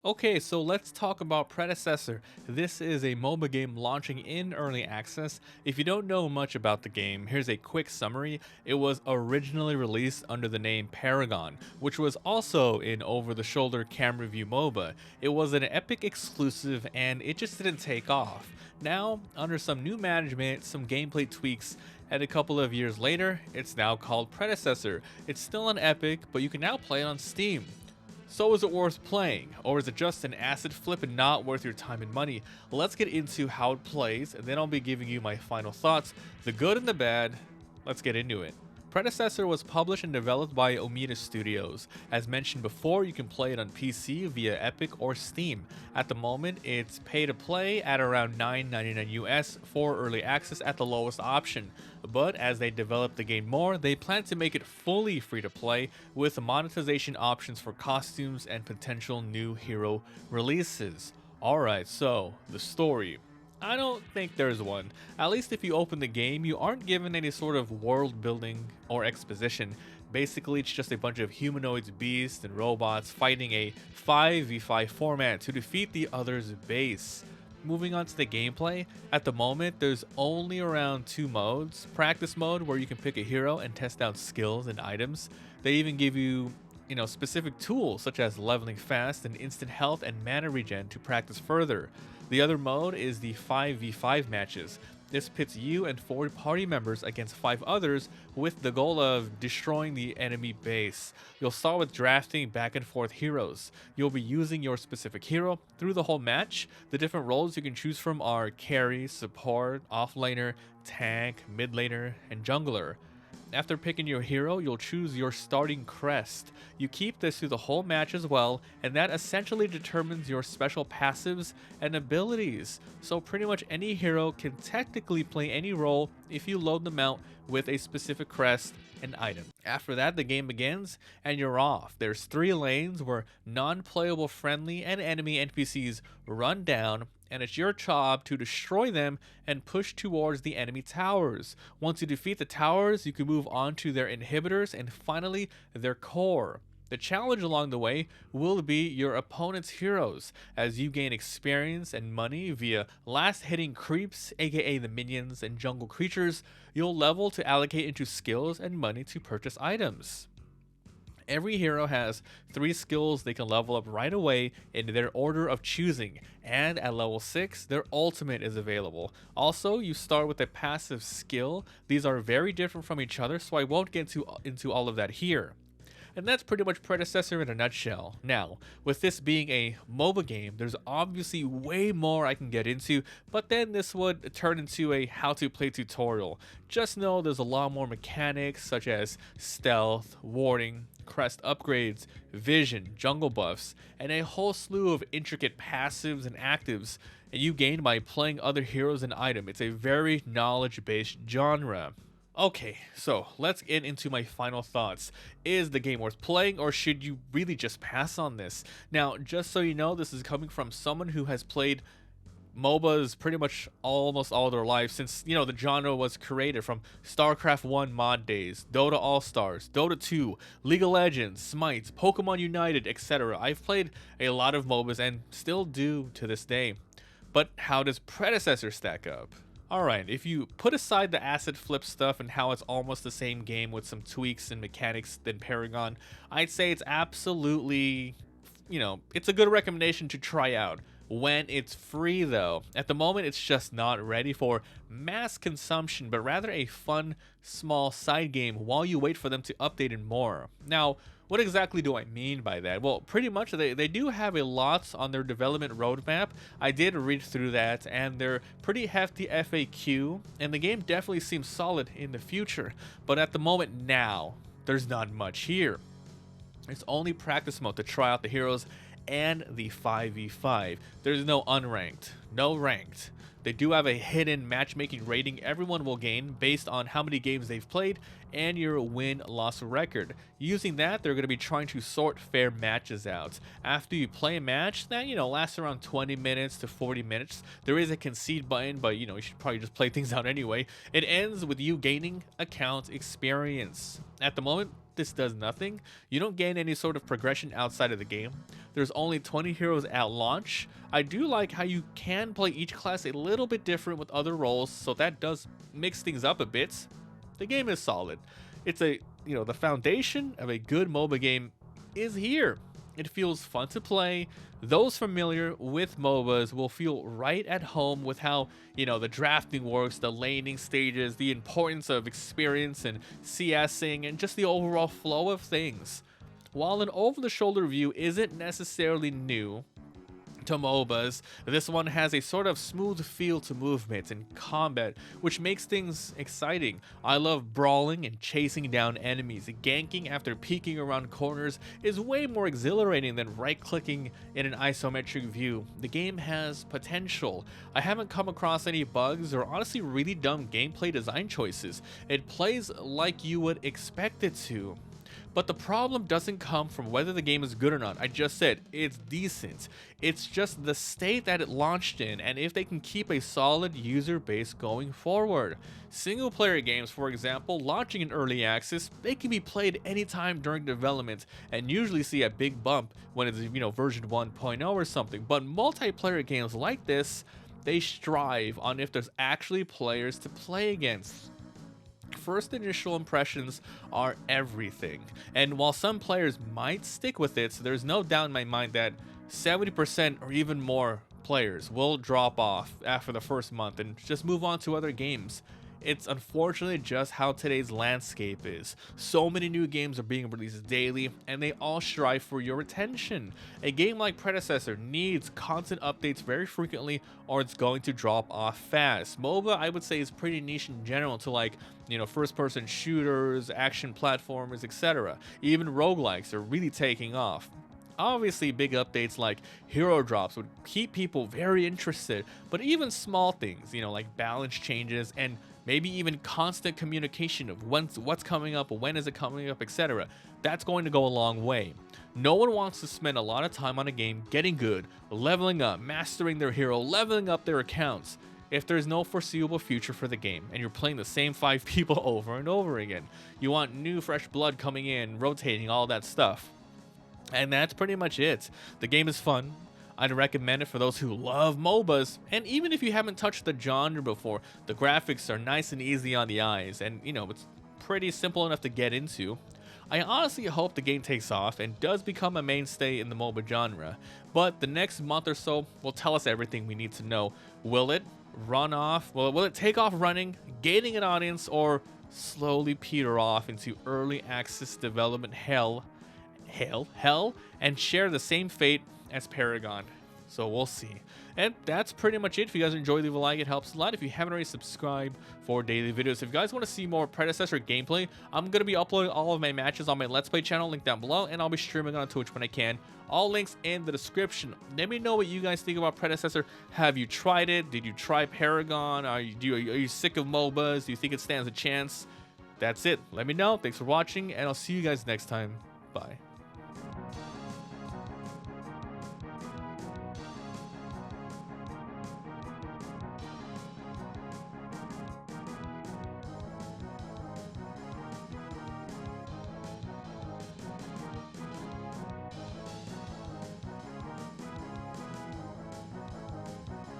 Okay, so let's talk about Predecessor. This is a MOBA game launching in early access. If you don't know much about the game, here's a quick summary. It was originally released under the name Paragon, which was also an over-the-shoulder camera view MOBA. It was an Epic exclusive and it just didn't take off. Now, under some new management, some gameplay tweaks, and a couple of years later, it's now called Predecessor. It's still on Epic, but you can now play it on Steam. So is it worth playing, or is it just an asset flip and not worth your time and money? Let's get into how it plays, and then I'll be giving you my final thoughts, the good and the bad. Let's get into it. Predecessor was published and developed by Omida Studios. As mentioned before, you can play it on PC via Epic or Steam. At the moment, it's pay to play at around $9.99 US for early access at the lowest option. But as they develop the game more, they plan to make it fully free to play with monetization options for costumes and potential new hero releases. Alright, so the story. I don't think there's one. At least if you open the game, you aren't given any sort of world building or exposition. Basically, it's just a bunch of humanoids, beasts, and robots fighting a 5v5 format to defeat the other's base. Moving on to the gameplay, at the moment there's only around two modes. Practice mode, where you can pick a hero and test out skills and items. They even give you specific tools such as leveling fast and instant health and mana regen to practice further. The other mode is the 5v5 matches. This pits you and 4 party members against 5 others with the goal of destroying the enemy base. You'll start with drafting back and forth heroes. You'll be using your specific hero through the whole match. The different roles you can choose from are carry, support, offlaner, tank, mid laner, and jungler. After picking your hero, you'll choose your starting crest. You keep this through the whole match as well, and that essentially determines your special passives and abilities. So pretty much any hero can technically play any role if you load them out with a specific crest and item. After that, the game begins and you're off. There's 3 lanes where non-playable friendly and enemy NPCs run down, and it's your job to destroy them and push towards the enemy towers. Once you defeat the towers, you can move on to their inhibitors and finally their core. The challenge along the way will be your opponent's heroes, as you gain experience and money via last hitting creeps, aka the minions and jungle creatures. You'll level to allocate into skills and money to purchase items. Every hero has 3 skills they can level up right away in their order of choosing, and at level 6, their ultimate is available. Also, you start with a passive skill. These are very different from each other, so I won't get into all of that here. And that's pretty much Predecessor in a nutshell. Now, with this being a MOBA game, there's obviously way more I can get into, but then this would turn into a how to play tutorial. Just know there's a lot more mechanics such as stealth, warding, crest upgrades, vision, jungle buffs, and a whole slew of intricate passives and actives and you gain by playing other heroes and items. It's a very knowledge-based genre. Okay, so let's get into my final thoughts. Is the game worth playing, or should you really just pass on this? Now, just so you know, this is coming from someone who has played MOBAs pretty much almost all their life since, the genre was created, from StarCraft 1 mod days, Dota All-Stars, Dota 2, League of Legends, Smite, Pokemon United, etc. I've played a lot of MOBAs and still do to this day. But how does Predecessor stack up? Alright, if you put aside the asset flip stuff and how it's almost the same game with some tweaks and mechanics than Paragon, I'd say it's absolutely, it's a good recommendation to try out. When it's free though, at the moment it's just not ready for mass consumption, but rather a fun, small side game while you wait for them to update it more. Now, what exactly do I mean by that? Well, pretty much they do have a lot on their development roadmap. I did read through that, and they're pretty hefty FAQ, and the game definitely seems solid in the future. But at the moment now, there's not much here. It's only practice mode to try out the heroes and the 5v5. There's no unranked, no ranked. They do have a hidden matchmaking rating everyone will gain based on how many games they've played and your win-loss record. Using that, they're going to be trying to sort fair matches out. After you play a match that, lasts around 20 minutes to 40 minutes, there is a concede button, but, you should probably just play things out anyway. It ends with you gaining account experience. At the moment, this does nothing. You don't gain any sort of progression outside of the game. There's only 20 heroes at launch. I do like how you can play each class a little bit different with other roles, so that does mix things up a bit. The game is solid. It's a, the foundation of a good MOBA game is here. It feels fun to play. Those familiar with MOBAs will feel right at home with how, the drafting works, the laning stages, the importance of experience and CSing, and just the overall flow of things. While an over-the-shoulder view isn't necessarily new to MOBAs, this one has a sort of smooth feel to movement and combat, which makes things exciting. I love brawling and chasing down enemies. Ganking after peeking around corners is way more exhilarating than right-clicking in an isometric view. The game has potential. I haven't come across any bugs or honestly really dumb gameplay design choices. It plays like you would expect it to. But the problem doesn't come from whether the game is good or not. I just said it's decent. It's just the state that it launched in, and if they can keep a solid user base going forward. Single player games, for example, launching in early access, they can be played anytime during development and usually see a big bump when it's, version 1.0 or something. But multiplayer games like this, they strive on if there's actually players to play against. First initial impressions are everything, and while some players might stick with it, so there's no doubt in my mind that 70% or even more players will drop off after the first month and just move on to other games. It's unfortunately just how today's landscape is. So many new games are being released daily, and they all strive for your attention. A game like Predecessor needs constant updates very frequently, or it's going to drop off fast. MOBA, I would say, is pretty niche in general to first-person shooters, action platformers, etc. Even roguelikes are really taking off. Obviously, big updates like hero drops would keep people very interested, but even small things, like balance changes and maybe even constant communication of what's coming up, when is it coming up, etc. That's going to go a long way. No one wants to spend a lot of time on a game getting good, leveling up, mastering their hero, leveling up their accounts, if there's no foreseeable future for the game and you're playing the same 5 people over and over again. You want new fresh blood coming in, rotating, all that stuff. And that's pretty much it. The game is fun. I'd recommend it for those who love MOBAs, and even if you haven't touched the genre before, the graphics are nice and easy on the eyes, and it's pretty simple enough to get into. I honestly hope the game takes off and does become a mainstay in the MOBA genre, but the next month or so will tell us everything we need to know. Will it run off? Will it take off running, gaining an audience, or slowly peter off into early access development hell, and share the same fate as Paragon? So we'll see. And that's pretty much it. If you guys enjoy, leave a like, it helps a lot. If you haven't already, subscribe for daily videos. If you guys want to see more Predecessor gameplay, I'm going to be uploading all of my matches on my Let's Play channel, link down below, and I'll be streaming on Twitch when I can. All links in the description. Let me know what you guys think about Predecessor. Have you tried it? Did you try Paragon? Are you sick of MOBAs? Do you think it stands a chance? That's it. Let me know. Thanks for watching, and I'll see you guys next time. Bye.